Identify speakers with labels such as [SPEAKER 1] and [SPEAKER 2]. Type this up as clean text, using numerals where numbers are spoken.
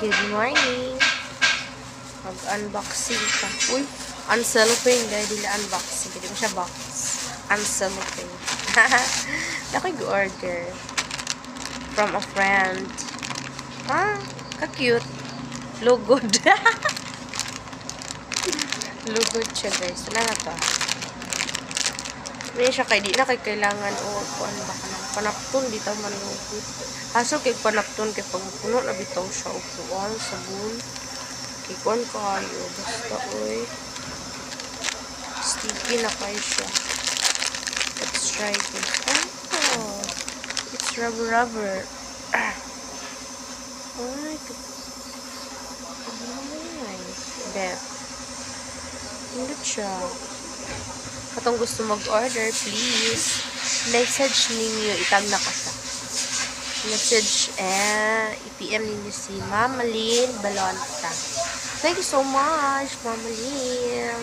[SPEAKER 1] Good morning. Mag-unboxing ka. Uy, uncellophane. Dahil dila unboxing. Hindi mo siya box. Uncellophane. Ako'y go-order. From a friend. Ah, ka-cute. Lugod. Lugod siya, guys. Wala na to. May siya kay di na kay kailangan o kuan ba ka ng panapton dito man lugod. Aso kay panapton kay pag puno na bitaw siya og kuan sabon. Kay kuan kayo basta oy. Sticky na kay siya. Let's try this. Oh, it's rubber. Ay, bet. Hindi siya. Katong gusto mag-order, please message ninyo, itag na ka siya. Message i-PM ninyo si Mama Lynn Balonta. Thank you so much, Mama Lynn.